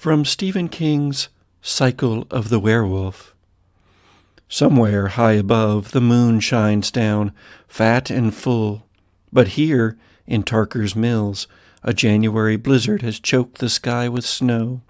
From Stephen King's Cycle of the Werewolf. Somewhere high above, the moon shines down, fat and full. But here, in Tarker's Mills, a January blizzard has choked the sky with snow.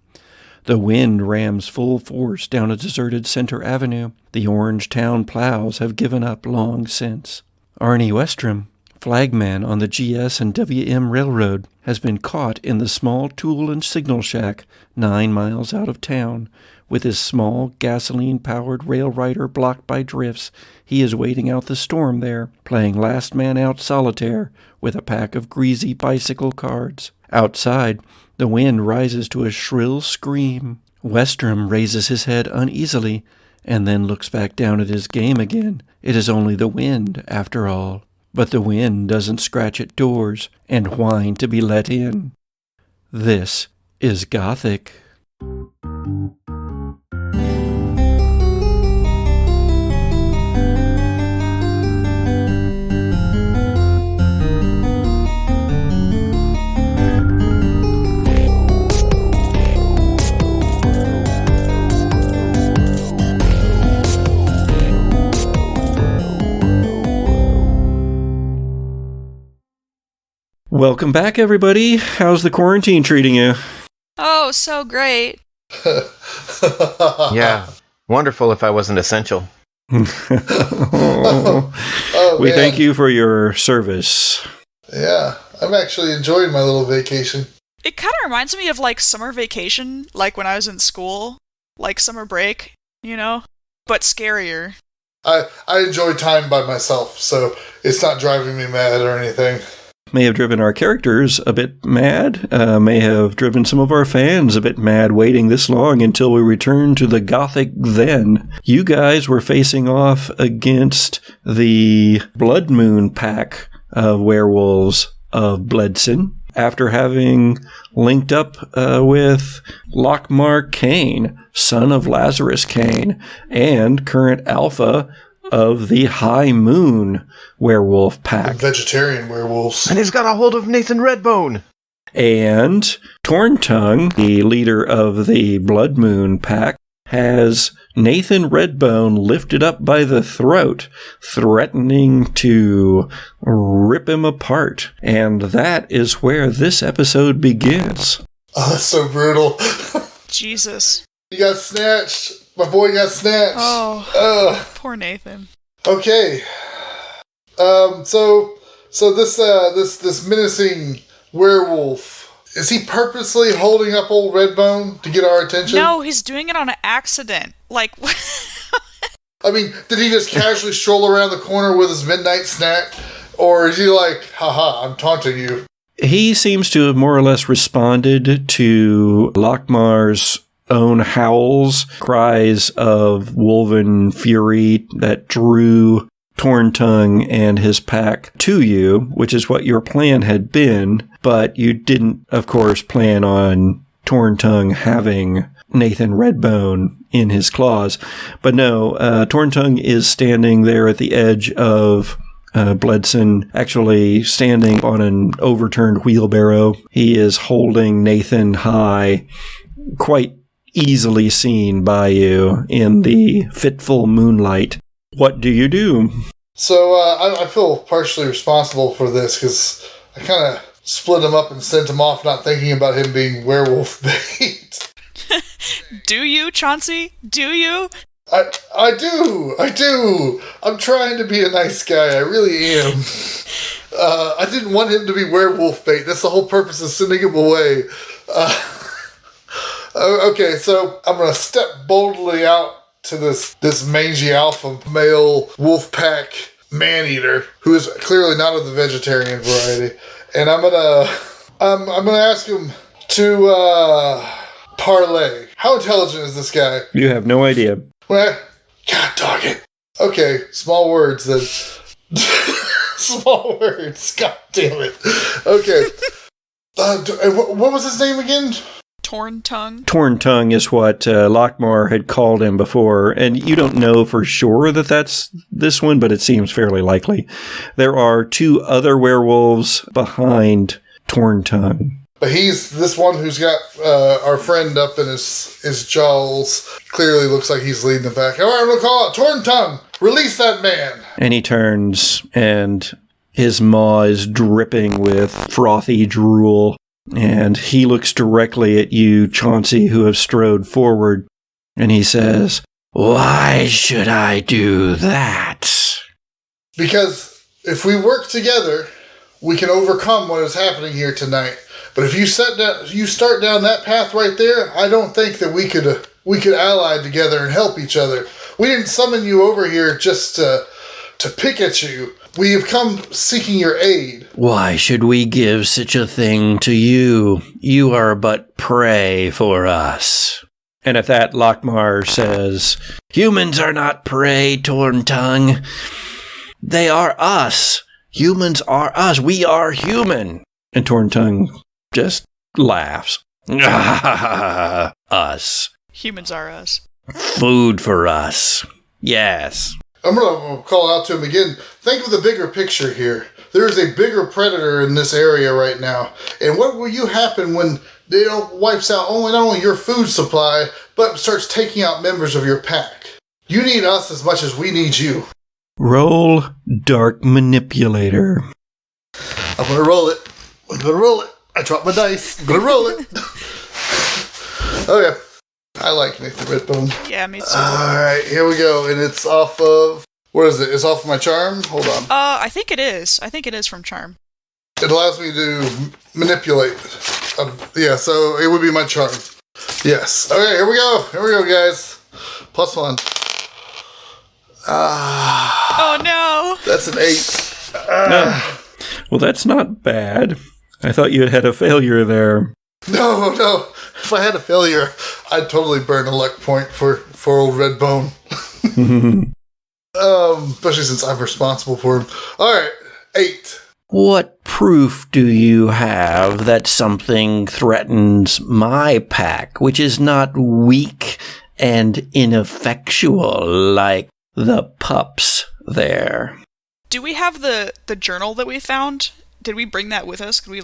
The wind rams full force down a deserted center avenue. The orange town plows have given up long since. Arnie Westrom, flagman on the GS and WM Railroad, has been caught in the small tool and signal shack 9 miles out of town. With his small gasoline-powered rail rider blocked by drifts, he is waiting out the storm there, playing last man out solitaire with a pack of greasy bicycle cards. Outside, the wind rises to a shrill scream. Westrom raises his head uneasily and then looks back down at his game again. It is only the wind, after all. But the wind doesn't scratch at doors and whine to be let in. This is Gothic. Welcome back, everybody. How's the quarantine treating you? Oh, so great. Yeah, wonderful if I wasn't essential. We thank you for your service. Yeah, I'm actually enjoying my little vacation. It kind of reminds me of, like, summer vacation, like when I was in school, like summer break, you know, but scarier. I enjoy time by myself, so it's not driving me mad or anything. May have driven our characters a bit mad, may have driven some of our fans a bit mad waiting this long until we return to the Gothic then. You guys were facing off against the Blood Moon pack of werewolves of Bledson after having linked up with Lockmar Kane, son of Lazarus Kane, and current alpha of the High Moon werewolf pack. The vegetarian werewolves. And he's got a hold of Nathan Redbone. And Torntongue, the leader of the Blood Moon pack, has Nathan Redbone lifted up by the throat, threatening to rip him apart. And that is where this episode begins. Oh, that's so brutal. Jesus. You got snatched. My boy got snatched. Oh, poor Nathan. Okay. So this menacing werewolf, is he purposely holding up old Redbone to get our attention? No, he's doing it on an accident. Like, I mean, did he just casually stroll around the corner with his midnight snack? Or is he like, haha, I'm taunting you? He seems to have more or less responded to Lockmar's own howls, cries of wolven fury that drew Torntongue and his pack to you, which is what your plan had been, but you didn't, of course, plan on Torntongue having Nathan Redbone in his claws. But no, Torntongue is standing there at the edge of Bledson, actually standing on an overturned wheelbarrow. He is holding Nathan high, quite easily seen by you in the fitful moonlight. What do you do? So I feel partially responsible for this because I kind of split him up and sent him off not thinking about him being werewolf bait. Do you, Chauncey? Do you? I do. I'm trying to be a nice guy. I really am. I didn't want him to be werewolf bait. That's the whole purpose of sending him away. Okay, so I'm going to step boldly out to this mangy alpha male wolf pack man-eater who is clearly not of the vegetarian variety. And I'm gonna ask him to parlay. How intelligent is this guy? You have no idea. Well, God dog it. Okay, small words then. Small words. God damn it. Okay. What was his name again? Torntongue. Torntongue is what Lockmar had called him before, and you don't know for sure that that's this one, but it seems fairly likely. There are 2 other werewolves behind Torntongue. But he's this one who's got our friend up in his jaws. Clearly looks like he's leading the pack. All right, I'm going to call out Torn Tongue. Release that man. And he turns, and his maw is dripping with frothy drool. And he looks directly at you, Chauncey, who have strode forward. And he says, "Why should I do that?" Because if we work together, we can overcome what is happening here tonight. But if you start down that path right there, I don't think that we could ally together and help each other. We didn't summon you over here just to pick at you. We have come seeking your aid. Why should we give such a thing to you? You are but prey for us. And at that, Lockmar says, "Humans are not prey, Torn Tongue. They are us. Humans are us. We are human." And Torn Tongue just laughs. Us. Humans are us. Food for us. Yes. I'm going to call out to him again. Think of the bigger picture here. There is a bigger predator in this area right now. And what will you happen when wipes out not only your food supply, but starts taking out members of your pack? You need us as much as we need you. Roll Dark Manipulator. I'm going to roll it. I dropped my dice. I'm going to roll it. Okay. I like Nathan Redbone. Yeah, me too. Alright, here we go. And it's off of... What is it? It's off of my charm? Hold on. I think it is. I think it is from charm. It allows me to manipulate. Yeah, so it would be my charm. Yes. Okay, here we go, guys. +1. Oh, no. That's an 8. No. Well, that's not bad. I thought you had a failure there. No. If I had a failure, I'd totally burn a luck point for old Redbone. Especially since I'm responsible for him. Alright, 8. What proof do you have that something threatens my pack, which is not weak and ineffectual like the pups there? Do we have the journal that we found? Did we bring that with us? Could we,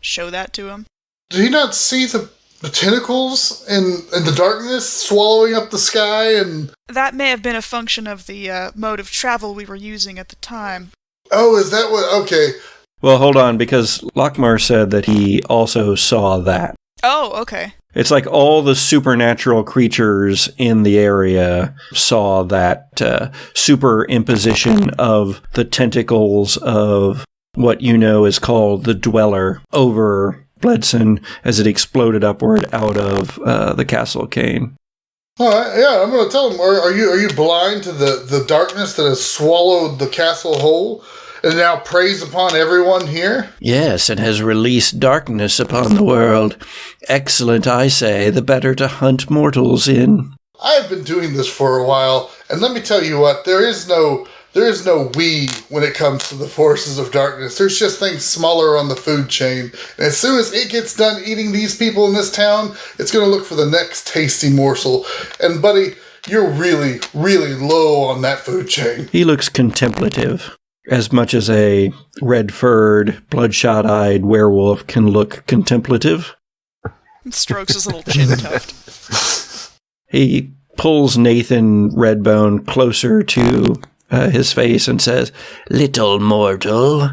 show that to him? Did he not see the tentacles in the darkness swallowing up the sky? And that may have been a function of the mode of travel we were using at the time. Oh, is that what... Okay. Well, hold on, because Lockmar said that he also saw that. Oh, okay. It's like all the supernatural creatures in the area saw that superimposition of the tentacles of what you know is called the Dweller over Bledson as it exploded upward out of the Castle Cane. All right, yeah, I'm going to tell him. Are you blind to the darkness that has swallowed the castle whole and now preys upon everyone here? Yes, and has released darkness upon the world. Excellent, I say, the better to hunt mortals in. I have been doing this for a while, and let me tell you what, there is no we when it comes to the forces of darkness. There's just things smaller on the food chain. And as soon as it gets done eating these people in this town, it's going to look for the next tasty morsel. And buddy, you're really, really low on that food chain. He looks contemplative, as much as a red-furred, bloodshot-eyed werewolf can look contemplative. Strokes his little chin tuft. He pulls Nathan Redbone closer to his face and says, "Little mortal,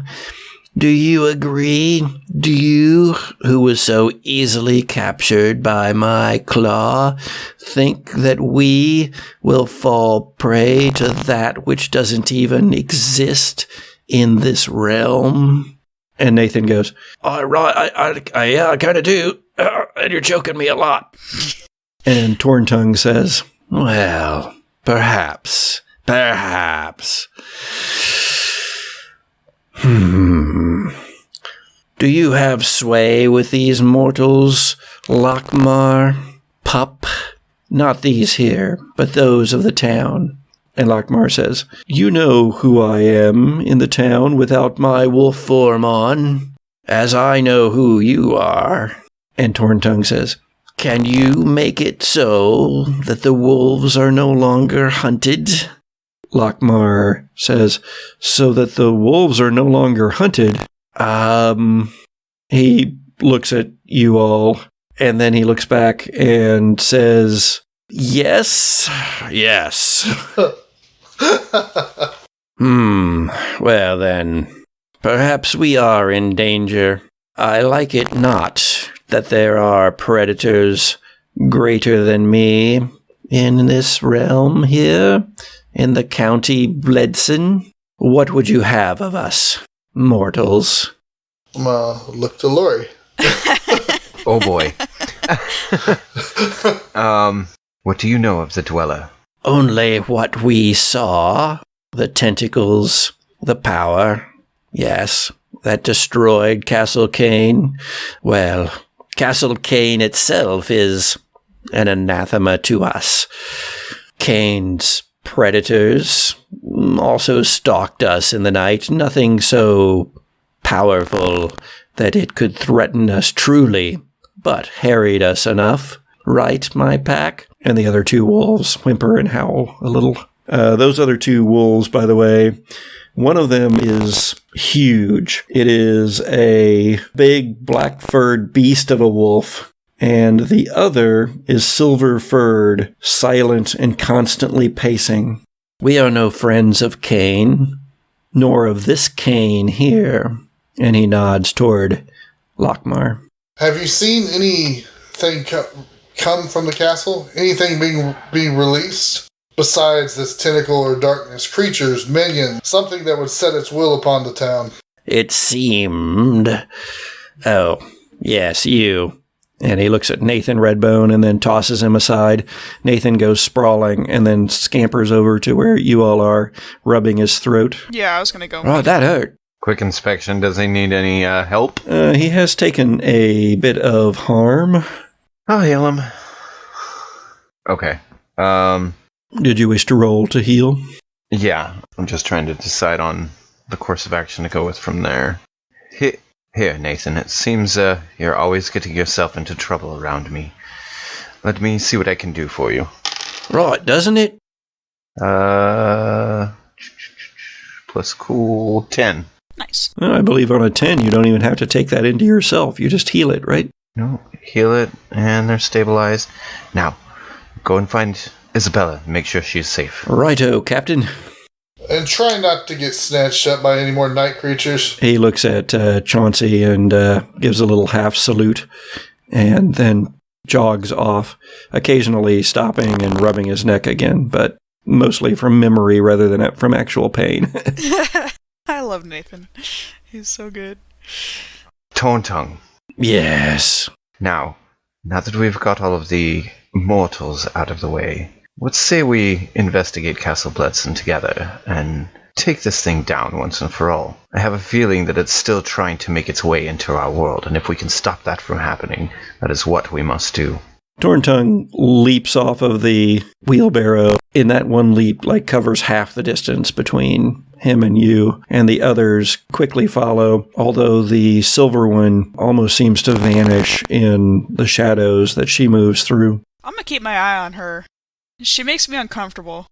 do you agree? Do you, who was so easily captured by my claw, think that we will fall prey to that which doesn't even exist in this realm?" And Nathan goes, yeah, I kind of do. And you're joking me a lot. And Torn Tongue says, "Well, perhaps. Do you have sway with these mortals, Lockmar? Pup? Not these here, but those of the town." And Lockmar says, "You know who I am in the town without my wolf form on, as I know who you are." And Torn Tongue says, "Can you make it so that the wolves are no longer hunted?" Lockmar says, "So that the wolves are no longer hunted." He looks at you all, and then he looks back and says, yes. Well then, perhaps we are in danger. I like it not that there are predators greater than me in this realm here, in the county Bledson. What would you have of us, mortals? Look to Lori. Oh boy. What do you know of the Dweller? Only what we saw. The tentacles, the power. Yes, that destroyed Castle Kane. Well, Castle Kane itself is an anathema to us. Kane's predators also stalked us in the night. Nothing so powerful that it could threaten us truly, but harried us enough. Right, my pack? And the other two wolves whimper and howl a little. Those other two wolves, by the way, one of them is huge. It is a big black-furred beast of a wolf, and the other is silver-furred, silent, and constantly pacing. We are no friends of Kane, nor of this Kane here. And he nods toward Lockmar. Have you seen anything come from the castle? Anything being released? Besides this tentacle or darkness, creatures, minions, something that would set its will upon the town. It seemed... Oh, yes, you. And he looks at Nathan Redbone and then tosses him aside. Nathan goes sprawling and then scampers over to where you all are, rubbing his throat. Yeah, I was going to go. Oh, that hurt. Quick inspection. Does he need any help? He has taken a bit of harm. I'll heal him. Okay. Did you wish to roll to heal? Yeah, I'm just trying to decide on the course of action to go with from there. Here, Nathan, it seems you're always getting yourself into trouble around me. Let me see what I can do for you. Right, doesn't it? Plus cool 10. Nice. Well, I believe on a 10 you don't even have to take that into yourself. You just heal it, right? No, heal it, and they're stabilized. Now, go and find Isabella, make sure she's safe. Righto, Captain. And try not to get snatched up by any more night creatures. He looks at Chauncey and gives a little half salute and then jogs off, occasionally stopping and rubbing his neck again, but mostly from memory rather than from actual pain. I love Nathan. He's so good. Torn Tongue. Yes. Now that we've got all of the mortals out of the way, let's say we investigate Castle Bledson together and take this thing down once and for all. I have a feeling that it's still trying to make its way into our world, and if we can stop that from happening, that is what we must do. Torntongue leaps off of the wheelbarrow. In that one leap, covers half the distance between him and you, and the others quickly follow, although the silver one almost seems to vanish in the shadows that she moves through. I'm gonna keep my eye on her. She makes me uncomfortable.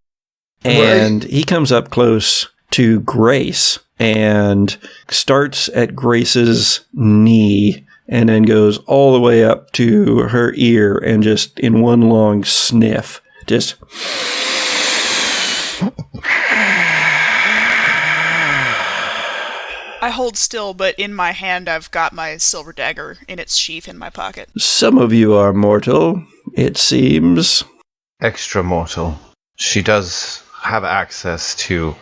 And he comes up close to Grace and starts at Grace's knee and then goes all the way up to her ear and just in one long sniff, just... I hold still, but in my hand I've got my silver dagger in its sheath in my pocket. Some of you are mortal, it seems. Extra mortal. She does have access to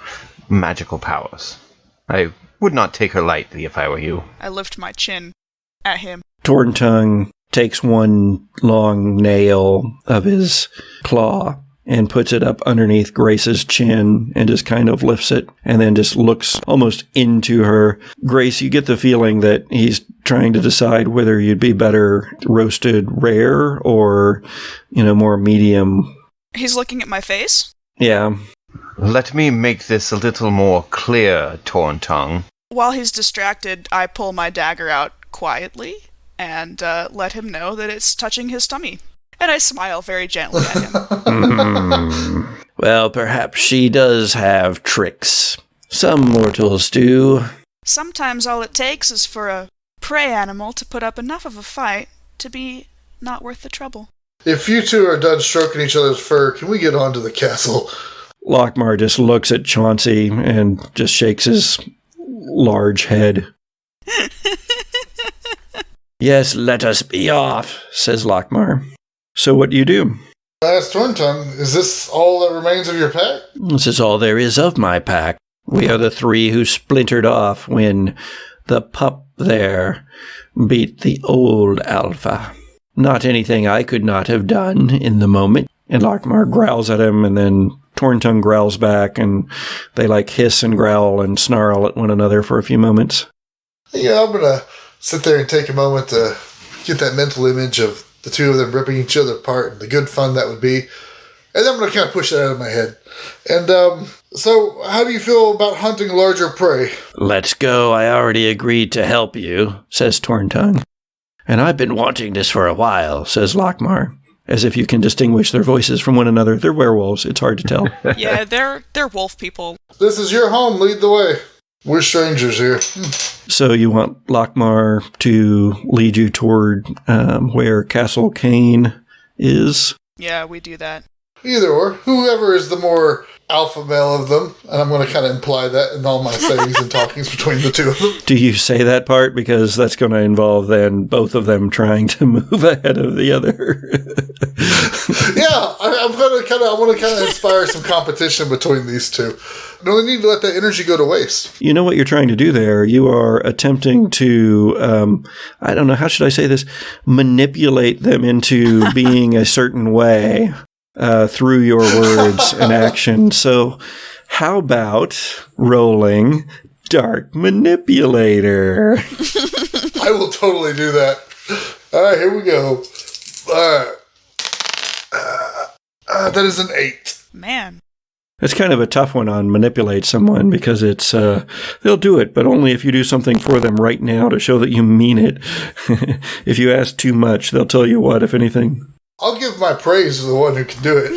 magical powers. I would not take her lightly if I were you. I lift my chin at him. Torntongue takes one long nail of his claw and puts it up underneath Grace's chin and just kind of lifts it and then just looks almost into her. Grace, you get the feeling that he's trying to decide whether you'd be better roasted rare or, more medium. He's looking at my face? Yeah. Let me make this a little more clear, Torn Tongue. While he's distracted, I pull my dagger out quietly and let him know that it's touching his tummy. And I smile very gently at him. Well, perhaps she does have tricks. Some mortals do. Sometimes all it takes is for a prey animal to put up enough of a fight to be not worth the trouble. If you two are done stroking each other's fur, can we get on to the castle? Lockmar just looks at Chauncey and just shakes his large head. Yes, let us be off, says Lockmar. So what do you do? I asked Thorntongue, is this all that remains of your pack? This is all there is of my pack. We are the three who splintered off when the pup there beat the old alpha. Not anything I could not have done in the moment. And Lockmar growls at him, and then Thorntongue growls back, and they hiss and growl and snarl at one another for a few moments. Yeah, I'm going to sit there and take a moment to get that mental image of the two of them ripping each other apart and the good fun that would be. And then I'm going to kind of push that out of my head. And so how do you feel about hunting larger prey? Let's go. I already agreed to help you, says Thorntongue. And I've been wanting this for a while, says Lockmar. As if you can distinguish their voices from one another. They're werewolves. It's hard to tell. Yeah, they're wolf people. This is your home. Lead the way. We're strangers here. So you want Lockmar to lead you toward where Castle Kane is? Yeah, we do that. Either or. Whoever is the more alpha male of them. And I'm going to kind of imply that in all my sayings and talkings between the two of them. Do you say that part? Because that's going to involve then both of them trying to move ahead of the other. Yeah, I want to kind of inspire some competition between these two. No need to let that energy go to waste. You know what you're trying to do there? You are attempting to, I don't know, how should I say this? Manipulate them into being a certain way through your words and action. So how about rolling Dark Manipulator? I will totally do that. All right, here we go. All right. That is an 8. Man. It's kind of a tough one on manipulate someone because it's, they'll do it, but only if you do something for them right now to show that you mean it. If you ask too much, they'll tell you what, if anything. I'll give my praise to the one who can do it.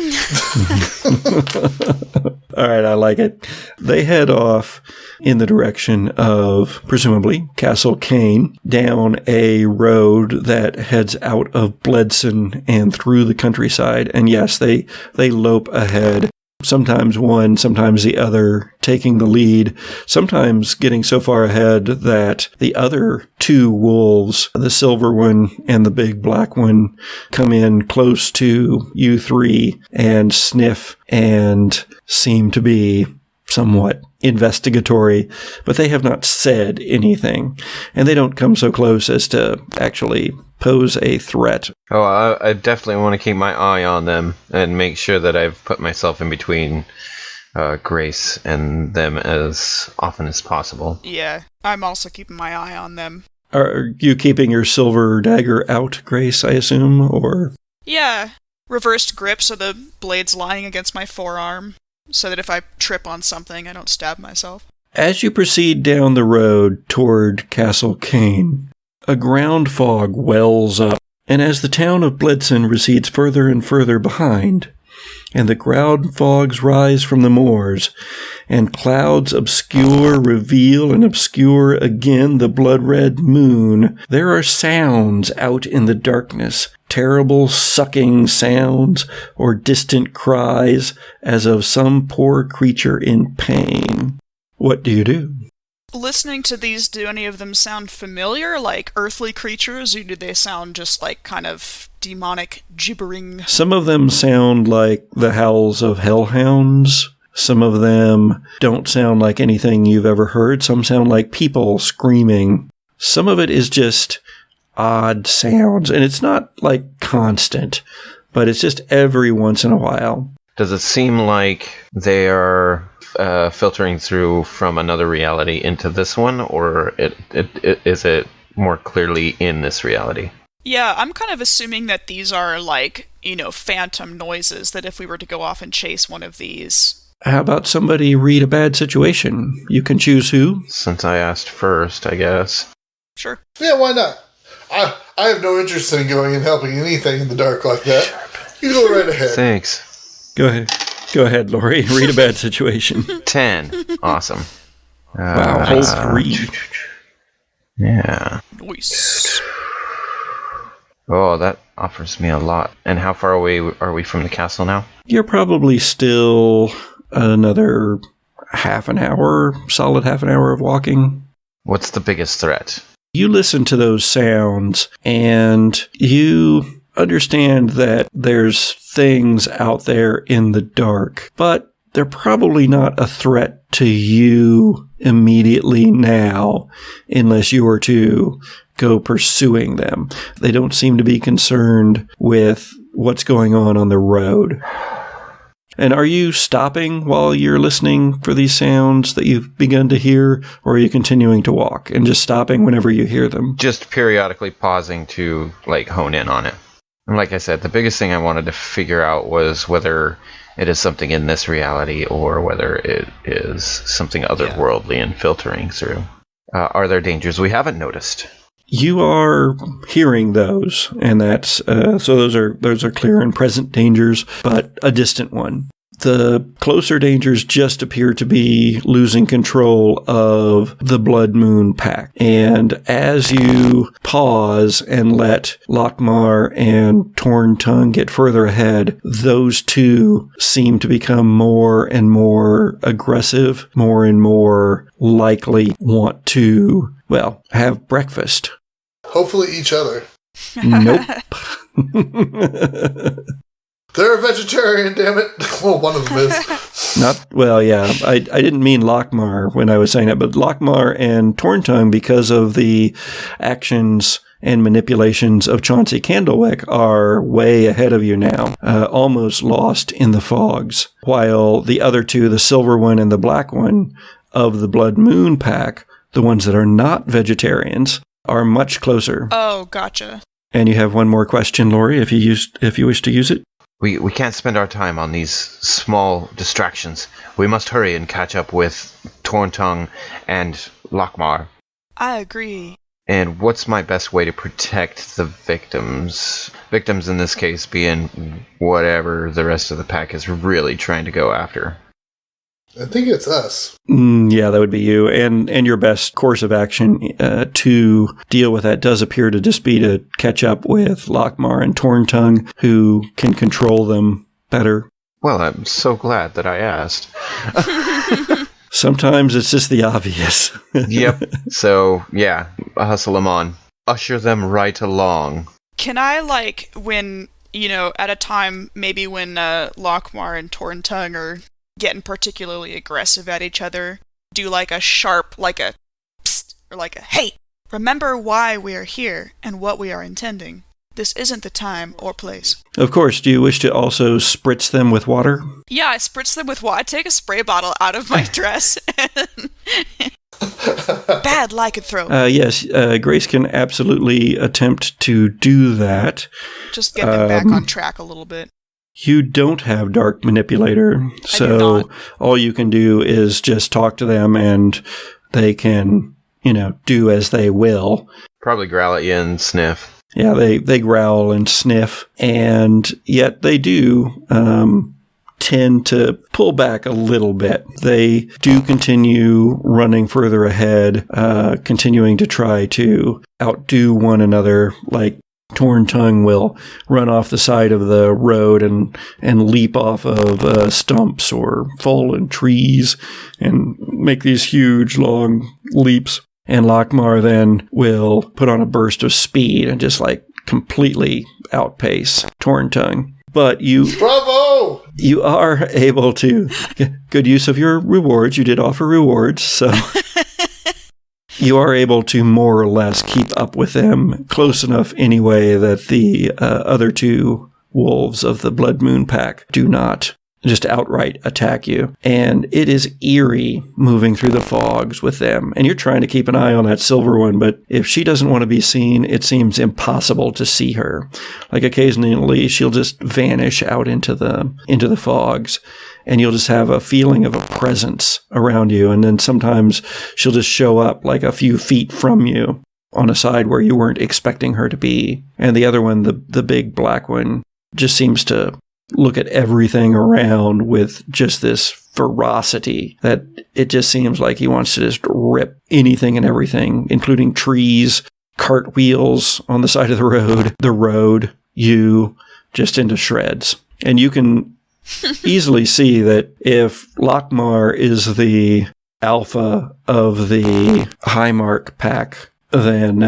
All right, I like it. They head off in the direction of, presumably, Castle Kane, down a road that heads out of Bledson and through the countryside. And yes, they lope ahead. Sometimes one, sometimes the other, taking the lead, sometimes getting so far ahead that the other two wolves, the silver one and the big black one, come in close to you three and sniff and seem to be somewhat investigatory, but they have not said anything, and they don't come so close as to actually pose a threat. Oh, I definitely want to keep my eye on them and make sure that I've put myself in between Grace and them as often as possible. Yeah, I'm also keeping my eye on them. Are you keeping your silver dagger out, Grace, I assume, or? Yeah, reversed grip so the blade's lying against my forearm, so that if I trip on something, I don't stab myself. As you proceed down the road toward Castle Kane, a ground fog wells up, and as the town of Bledson recedes further and further behind, and the ground fogs rise from the moors, and clouds reveal and obscure again the blood-red moon, there are sounds out in the darkness, terrible sucking sounds or distant cries as of some poor creature in pain. What do you do? Listening to these, do any of them sound familiar, like earthly creatures, or do they sound just like kind of demonic gibbering? Some of them sound like the howls of hellhounds. Some of them don't sound like anything you've ever heard. Some sound like people screaming. Some of it is just odd sounds, and it's not like constant, but it's just every once in a while. Does it seem like they are filtering through from another reality into this one, or is it more clearly in this reality? Yeah, I'm kind of assuming that these are like, phantom noises, that if we were to go off and chase one of these. How about somebody read a bad situation? You can choose who. Since I asked first, I guess. Sure. Yeah, why not? I have no interest in going and helping anything in the dark like that. You go right ahead. Thanks. Go ahead, Lori. Read a bad situation. 10. Awesome. Wow, whole 3. Yeah. Nice. Oh, that offers me a lot. And how far away are we from the castle now? You're probably still another solid half an hour of walking. What's the biggest threat? You listen to those sounds and you understand that there's things out there in the dark, but they're probably not a threat to you immediately now unless you were to go pursuing them. They don't seem to be concerned with what's going on the road. And are you stopping while you're listening for these sounds that you've begun to hear, or are you continuing to walk and just stopping whenever you hear them? Just periodically pausing to, hone in on it. And like I said, the biggest thing I wanted to figure out was whether it is something in this reality or whether it is something otherworldly and filtering through. Are there dangers we haven't noticed? You are hearing those, and that's so those are clear and present dangers, but a distant one. The closer dangers just appear to be losing control of the Blood Moon Pack. And as you pause and let Lockmar and Torn Tongue get further ahead, those two seem to become more and more aggressive, more and more likely want to, have breakfast. Hopefully each other. Nope. They're a vegetarian, damn it. Well, one of them is. I didn't mean Lockmar when I was saying that, but Lockmar and Torntongue, because of the actions and manipulations of Chauncey Candlewick, are way ahead of you now, almost lost in the fogs, while the other two, the silver one and the black one of the Blood Moon Pack, the ones that are not vegetarians, are much closer. Oh, gotcha. And you have one more question, Lori, if you wish to use it. We can't spend our time on these small distractions. We must hurry and catch up with Torntongue and Lockmar. I agree. And what's my best way to protect the victims? Victims in this case being whatever the rest of the pack is really trying to go after. I think it's us. Yeah, that would be you. And your best course of action to deal with that does appear to just be to catch up with Lockmar and Torntongue, who can control them better. Well, I'm so glad that I asked. Sometimes it's just the obvious. Yep. So, yeah, hustle them on. Usher them right along. Can I, when, at a time, maybe when Lockmar and Torntongue are getting particularly aggressive at each other, do a sharp, a psst, or a hey, remember why we are here and what we are intending. This isn't the time or place. Of course. Do you wish to also spritz them with water? Yeah, I spritz them with water. I take a spray bottle out of my dress and bad lycanthrope. Yes, Grace can absolutely attempt to do that. Just get them back on track a little bit. You don't have Dark Manipulator, so all you can do is just talk to them and they can, do as they will. Probably growl at you and sniff. Yeah, they growl and sniff, and yet they do tend to pull back a little bit. They do continue running further ahead, continuing to try to outdo one another, Torntongue will run off the side of the road and leap off of stumps or fallen trees and make these huge, long leaps. And Lockmar then will put on a burst of speed and just completely outpace Torntongue. But Bravo! You are able to get good use of your rewards. You did offer rewards, so you are able to more or less keep up with them close enough anyway that the other two wolves of the Blood Moon Pack do not just outright attack you. And it is eerie moving through the fogs with them. And you're trying to keep an eye on that silver one, but if she doesn't want to be seen, it seems impossible to see her. Occasionally she'll just vanish out into the fogs, and you'll just have a feeling of a presence around you. And then sometimes she'll just show up a few feet from you on a side where you weren't expecting her to be. And the other one, the big black one, just seems to look at everything around with just this ferocity that it just seems like he wants to just rip anything and everything, including trees, cartwheels on the side of the road, you, just into shreds. And you can easily see that if Lockmar is the alpha of the Highmark pack, then,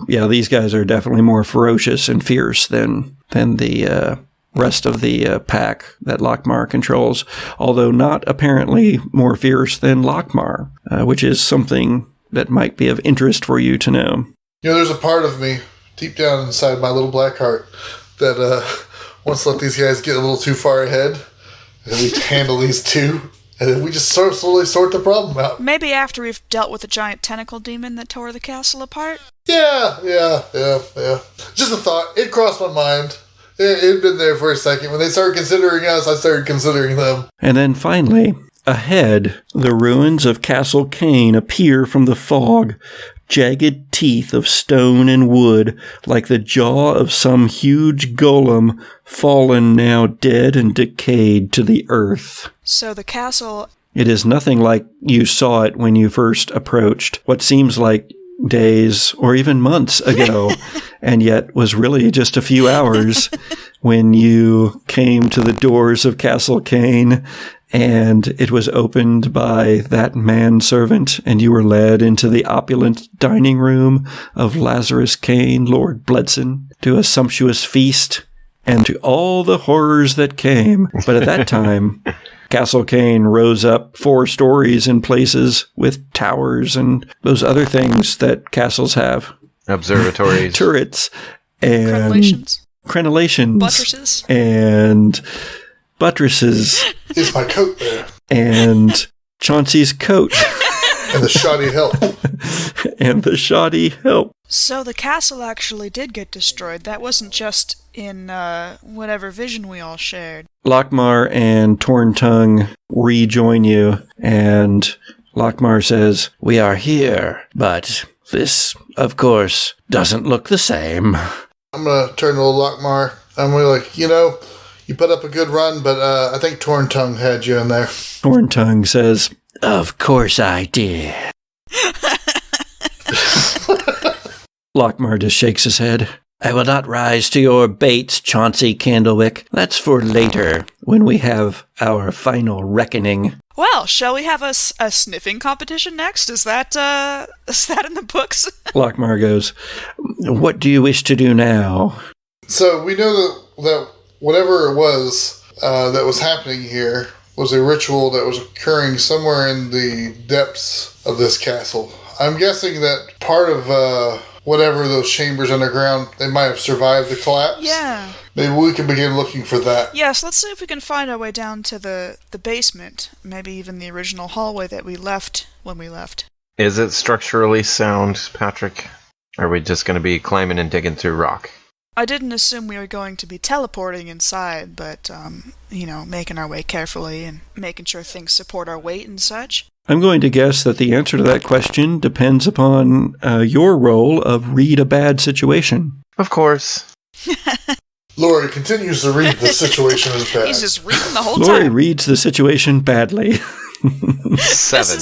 these guys are definitely more ferocious and fierce than the rest of the pack that Lockmar controls, although not apparently more fierce than Lockmar, which is something that might be of interest for you to know. There's a part of me, deep down inside my little black heart, that wants to let these guys get a little too far ahead, and then we handle these two, and then we just slowly sort the problem out. Maybe after we've dealt with the giant tentacle demon that tore the castle apart? Yeah. Just a thought. It crossed my mind. It had been there for a second. When they started considering us, I started considering them. And then finally, ahead, the ruins of Castle Kane appear from the fog, jagged teeth of stone and wood, like the jaw of some huge golem, fallen now dead and decayed to the earth. So the castle... It is nothing like you saw it when you first approached what seems like days or even months ago, and yet was really just a few hours when you came to the doors of Castle Kane, and it was opened by that manservant, and you were led into the opulent dining room of Lazarus Kane, Lord Bledson, to a sumptuous feast, and to all the horrors that came. But at that time, Castle Kane rose up 4 stories in places with towers and those other things that castles have. Observatories. Turrets. And crenellations. Buttresses. And buttresses. Is my coat there? And Chauncey's coat. And the shoddy help. And the shoddy help. So the castle actually did get destroyed. That wasn't just in whatever vision we all shared. Lockmar and Torn Tongue rejoin you, and Lockmar says, "We are here, but this, of course, doesn't look the same." I'm going to turn to Lockmar. I'm going to you put up a good run, but I think Torn Tongue had you in there. Torn Tongue says, "Of course I did." Lockmar just shakes his head. "I will not rise to your bait, Chauncey Candlewick. That's for later, when we have our final reckoning." Well, shall we have a sniffing competition next? Is that in the books? Lockmar goes, "What do you wish to do now?" So we know that whatever it was that was happening here was a ritual that was occurring somewhere in the depths of this castle. I'm guessing that part of whatever those chambers underground, they might have survived the collapse. Yeah. Maybe we can begin looking for that. Yes, let's see if we can find our way down to the basement. Maybe even the original hallway that we left when we left. Is it structurally sound, Patrick? Are we just going to be climbing and digging through rock? I didn't assume we were going to be teleporting inside, but, making our way carefully and making sure things support our weight and such. I'm going to guess that the answer to that question depends upon your role of read a bad situation. Of course. Lori continues to read the situation as bad. He's just reading the whole time. Lori reads the situation badly. 7.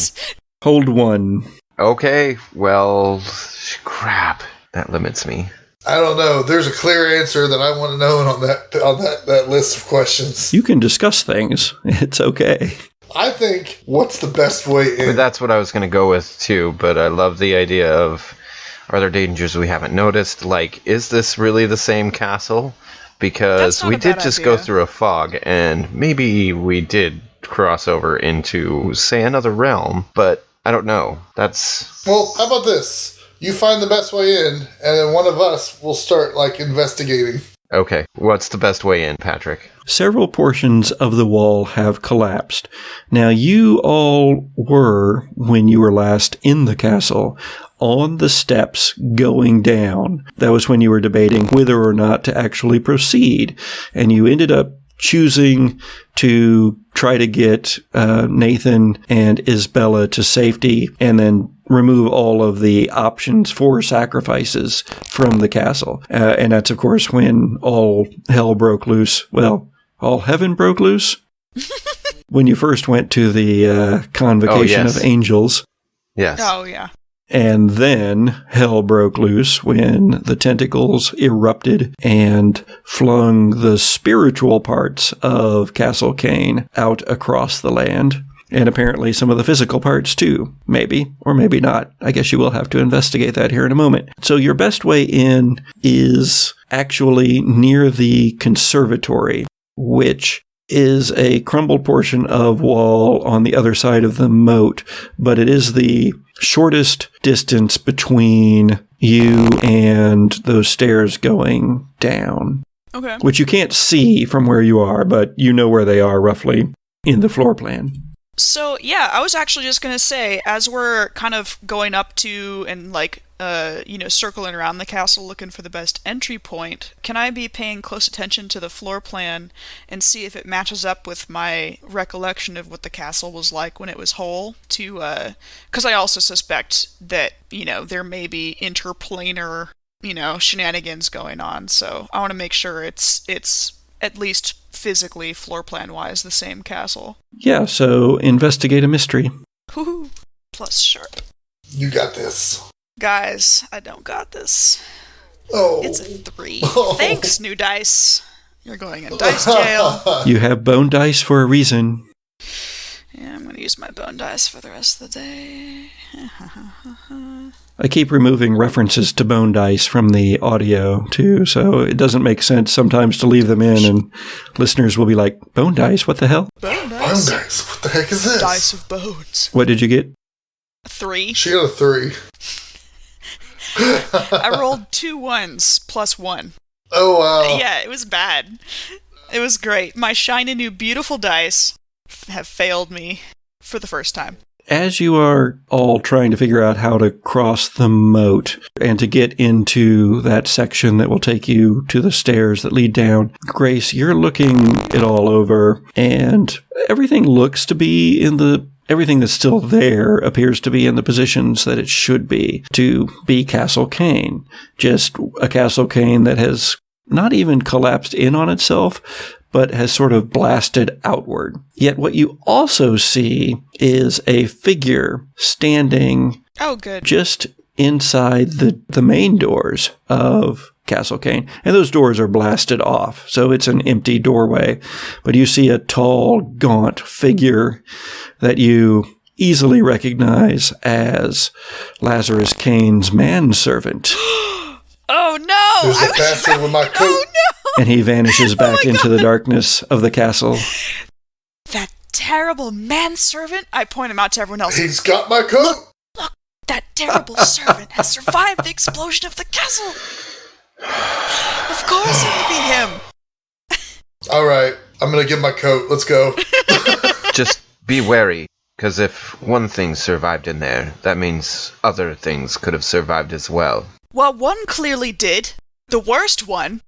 Hold 1. Okay, well, crap. That limits me. I don't know. There's a clear answer that I want to know on that list of questions. You can discuss things. It's okay. I think, what's the best way in? But that's what I was going to go with, too. But I love the idea of, are there dangers we haven't noticed? Like, is this really the same castle? Because we did just go through a fog, and maybe we did cross over into, say, another realm. But I don't know. Well, how about this? You find the best way in, and then one of us will start, investigating. Okay, what's the best way in, Patrick? Several portions of the wall have collapsed. Now, you all were, when you were last in the castle, on the steps going down. That was when you were debating whether or not to actually proceed. And you ended up choosing to try to get Nathan and Isabella to safety and then remove all of the options for sacrifices from the castle. And that's, of course, when all hell broke loose. Well, all heaven broke loose? when you first went to the Convocation of Angels. Yes. Oh, yeah. And then hell broke loose when the tentacles erupted and flung the spiritual parts of Castle Kane out across the land. And apparently some of the physical parts too. Maybe, or maybe not. I guess you will have to investigate that here in a moment. So your best way in is actually near the conservatory, which is a crumbled portion of wall on the other side of the moat, but it is the shortest distance between you and those stairs going down. Okay. Which you can't see from where you are, but you know where they are roughly in the floor plan. So, yeah, I was actually just going to say, as we're kind of going up to and, circling around the castle looking for the best entry point, can I be paying close attention to the floor plan and see if it matches up with my recollection of what the castle was like when it was whole? Because I also suspect that, there may be interplanar, shenanigans going on. So I want to make sure it's at least physically, floor plan-wise, the same castle. Yeah, so investigate a mystery. Woohoo! Plus sharp. You got this. Guys, I don't got this. Oh. It's a 3. Oh. Thanks, new dice. You're going in dice jail. You have bone dice for a reason. Yeah, I'm going to use my bone dice for the rest of the day. I keep removing references to bone dice from the audio, too, so it doesn't make sense sometimes to leave them in, and listeners will be like, bone dice? What the hell? Bone dice? Bone dice? What the heck is this? Dice of bones. What did you get? 3. She got a 3. I rolled 2 1s plus 1. Oh, wow. Yeah, it was bad. It was great. My shiny new beautiful dice have failed me for the first time. As you are all trying to figure out how to cross the moat and to get into that section that will take you to the stairs that lead down, Grace, you're looking it all over, and everything looks to be everything that's still there appears to be in the positions that it should be to be Castle Kane. Just a Castle Kane that has not even collapsed in on itself, but has sort of blasted outward. Yet what you also see is a figure standing just inside the main doors of Castle Kane. And those doors are blasted off, so it's an empty doorway. But you see a tall, gaunt figure that you easily recognize as Lazarus Kane's manservant. Oh, no! There's a bastard with my coat. Oh, no! And he vanishes back into the darkness of the castle. That terrible manservant! I point him out to everyone else. He's got my coat! Look, that terrible servant has survived the explosion of the castle! Of course it would be him! Alright, I'm gonna get my coat. Let's go. Just be wary, because if one thing survived in there, that means other things could have survived as well. Well, one clearly did. The worst one.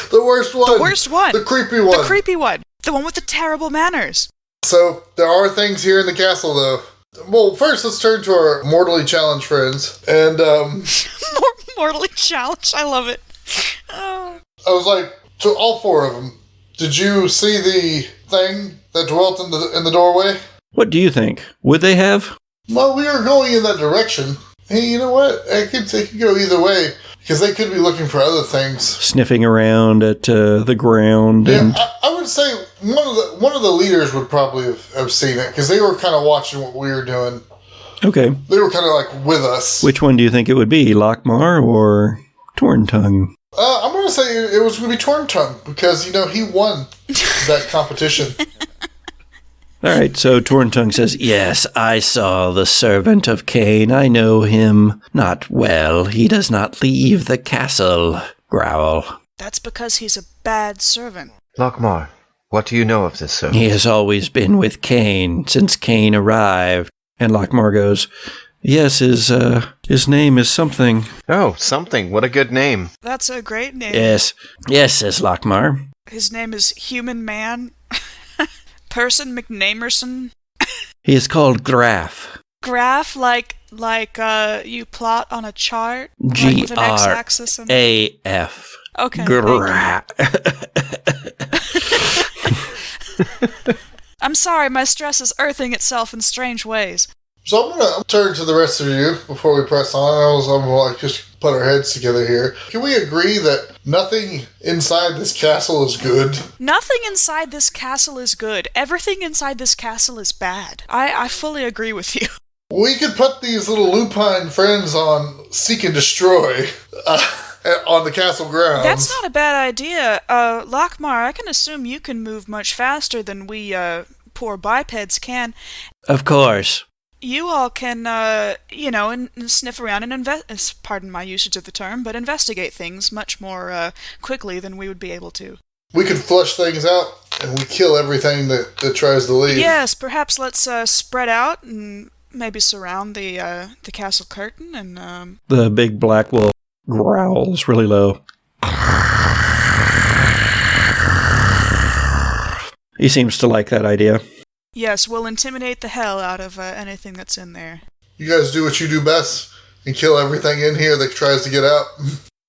The worst one. The worst one. The creepy one. The creepy one. The one with the terrible manners. So, there are things here in the castle, though. Well, first, let's turn to our mortally challenged friends. And, Mortally challenged? I love it. Oh. I was like, to all 4 of them, did you see the thing that dwelt in the doorway? What do you think? Would they have? Well, we were going in that direction. Hey, you know what? It could go either way, because they could be looking for other things. Sniffing around at the ground. Yeah, and I would say one of the leaders would probably have seen it, because they were kind of watching what we were doing. Okay. They were kind of like with us. Which one do you think it would be, Lockmar or Torn Tongue? I'm going to say it was going to be Torn Tongue, because, he won that competition. All right, so Torn Tongue says, "Yes, I saw the servant of Kane. I know him not well. He does not leave the castle." Growl. That's because he's a bad servant. Lockmar, what do you know of this servant? He has always been with Kane since Kane arrived. And Lockmar goes, "Yes, his name is something." Oh, something. What a good name. That's a great name. Yes, says Lockmar. His name is Human Man. Person McNamerson. He is called Graf. Graph, like you plot on a chart? Like with an x-axis and Graf. Okay. I'm sorry, my stress is earthing itself in strange ways. So I'm going to turn to the rest of you before we press on. I'm going to just put our heads together here. Can we agree that nothing inside this castle is good? Nothing inside this castle is good. Everything inside this castle is bad. I fully agree with you. We could put these little lupine friends on Seek and Destroy on the castle grounds. That's not a bad idea. Lockmar, I can assume you can move much faster than we poor bipeds can. Of course. You all can, and sniff around and pardon my usage of the term, but investigate things much more quickly than we would be able to. We could flush things out and we kill everything that tries to leave. Yes, perhaps let's spread out and maybe surround the castle curtain and... The big black wolf growls really low. He seems to like that idea. Yes, we'll intimidate the hell out of anything that's in there. You guys do what you do best and kill everything in here that tries to get out.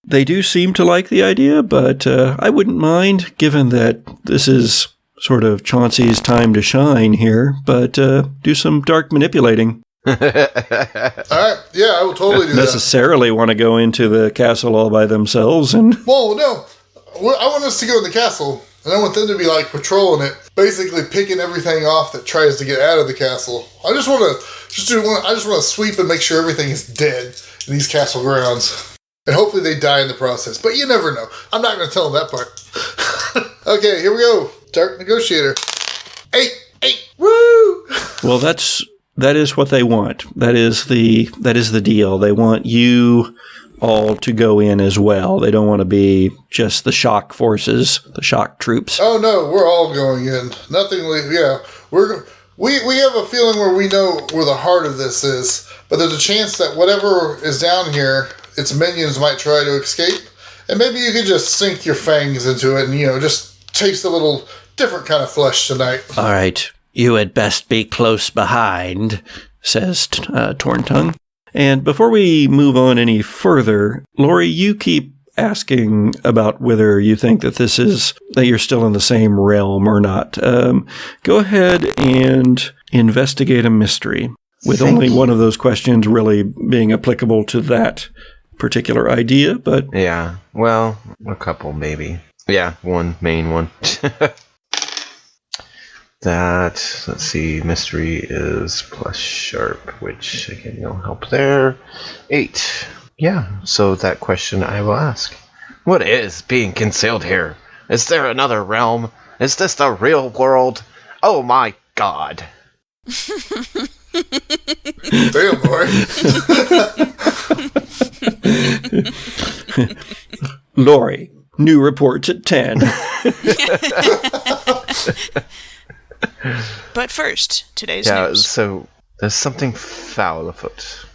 They do seem to like the idea, but I wouldn't mind, given that this is sort of Chauncey's time to shine here, but do some dark manipulating. All right, yeah, I will totally do necessarily want to go into the castle all by themselves and... Well, no. I want us to go in the castle, and I want them to be, like, patrolling it, basically picking everything off that tries to get out of the castle. I just want to sweep and make sure everything is dead in these castle grounds. And hopefully they die in the process. But you never know. I'm not going to tell them that part. Okay, here we go. Dark Negotiator. 8. Woo! Well, that is what they want. That is the deal. They want you all to go in as well. They don't want to be just the shock forces, the shock troops. Oh no, we're all going in. Nothing. Yeah, we have a feeling where we know where the heart of this is, but there's a chance that whatever is down here, its minions might try to escape, and maybe you could just sink your fangs into it and just taste a little different kind of flesh tonight. All right, you had best be close behind, says Torn Tongue. And before we move on any further, Lori, you keep asking about whether you think that you're still in the same realm or not. Go ahead and investigate a mystery, with only one of those questions really being applicable to that particular idea, but... Yeah, well, a couple maybe. Yeah, one main one. That, let's see, mystery is plus sharp, which, again, no help there. 8. Yeah, so that question I will ask. What is being concealed here? Is there another realm? Is this the real world? Oh my god. Damn, boy. Lori, new reports at 10. But first, today's news. So there's something foul afoot.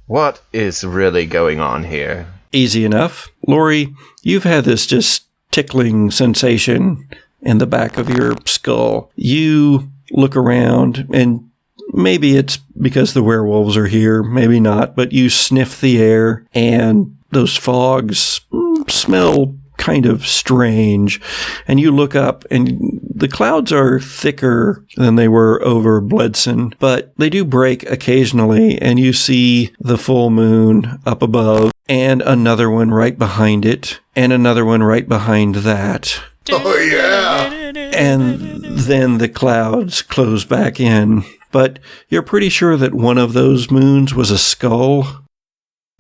What is really going on here? Easy enough. Lori, you've had this just tickling sensation in the back of your skull. You look around, and maybe it's because the werewolves are here, maybe not, but you sniff the air, and those fogs smell kind of strange, and you look up, and the clouds are thicker than they were over Bledson, but they do break occasionally, and you see the full moon up above, and another one right behind it, and another one right behind that. Oh, yeah! And then the clouds close back in, but you're pretty sure that one of those moons was a skull.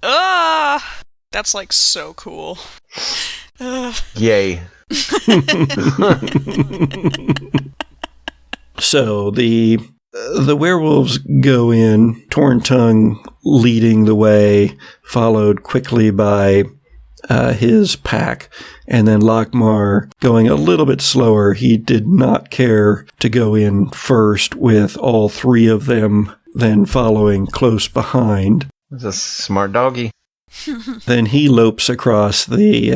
Ah! That's, like, so cool. Yay. So the werewolves go in, Torn Tongue leading the way, followed quickly by his pack, and then Lockmar going a little bit slower. He did not care to go in first with all three of them, then following close behind. That's a smart doggy. Then he lopes across the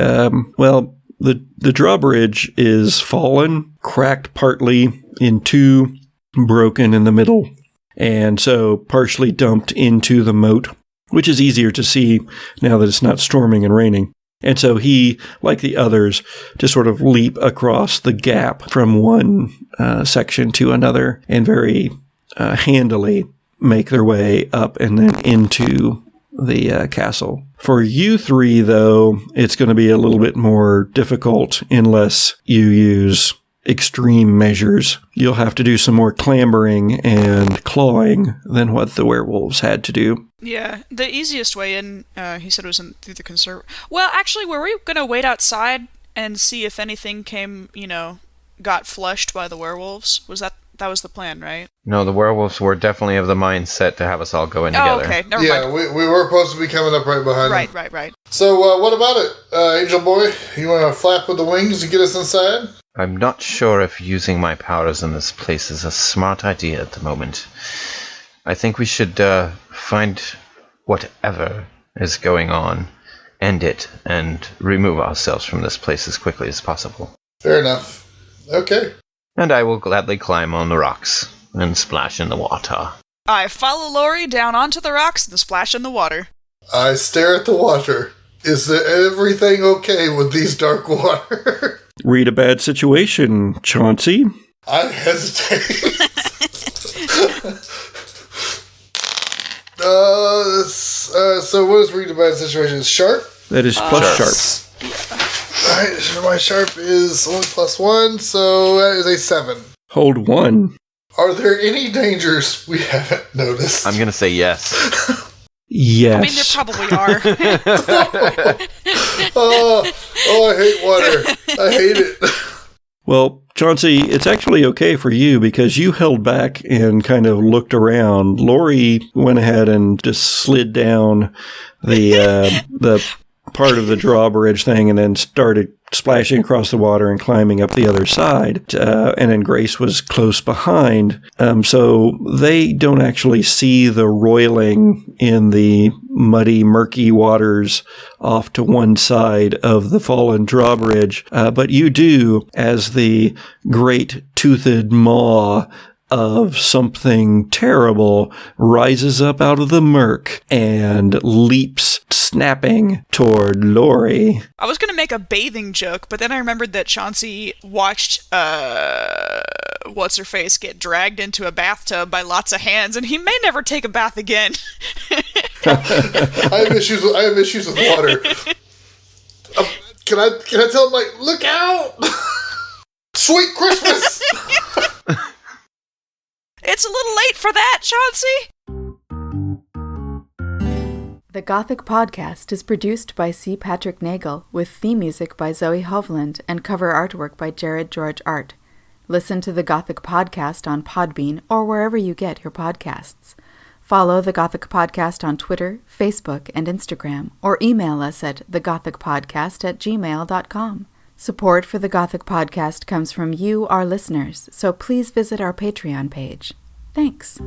drawbridge is fallen, cracked partly in two, broken in the middle, and so partially dumped into the moat, which is easier to see now that it's not storming and raining. And so he, like the others, just sort of leap across the gap from one section to another and very handily make their way up and then into the castle. For you three, though, it's going to be a little bit more difficult unless you use extreme measures. You'll have to do some more clambering and clawing than what the werewolves had to do. Yeah, the easiest way in, he said, was through the conserv... Well, actually, were we going to wait outside and see if anything came, got flushed by the werewolves? That was the plan, right? No, the werewolves were definitely of the mindset to have us all go in together. Oh, okay, never mind. Yeah, we were supposed to be coming up right behind them. Right. So, what about it, Angel Boy? You want to flap with the wings and get us inside? I'm not sure if using my powers in this place is a smart idea at the moment. I think we should find whatever is going on, end it, and remove ourselves from this place as quickly as possible. Fair enough. Okay. And I will gladly climb on the rocks and splash in the water. I follow Lori down onto the rocks and splash in the water. I stare at the water. Is everything okay with these dark water? Read a bad situation, Chauncey. I hesitate. So what is read a bad situation? Sharp? That is plus sharp. Alright, so my sharp is only +1, so that is a 7. Hold 1. Are there any dangers we haven't noticed? I'm going to say yes. Yes. I mean, there probably are. I hate water. I hate it. Well, Chauncey, it's actually okay for you because you held back and kind of looked around. Lori went ahead and just slid down the part of the drawbridge thing and then started splashing across the water and climbing up the other side. And then Grace was close behind. So they don't actually see the roiling in the muddy, murky waters off to one side of the fallen drawbridge. But you do as the great toothed maw of something terrible rises up out of the murk and leaps, snapping toward Lori. I was going to make a bathing joke, but then I remembered that Chauncey watched, what's-her-face get dragged into a bathtub by lots of hands, and he may never take a bath again. I have issues with water. Can I tell him, look out! Sweet Christmas! It's a little late for that, Chauncey! The Gothic Podcast is produced by C. Patrick Nagel, with theme music by Zoe Hovland and cover artwork by Jared George Art. Listen to The Gothic Podcast on Podbean or wherever you get your podcasts. Follow The Gothic Podcast on Twitter, Facebook, and Instagram, or email us at thegothicpodcast@gmail.com. Support for The Gothic Podcast comes from you, our listeners, so please visit our Patreon page. Thanks.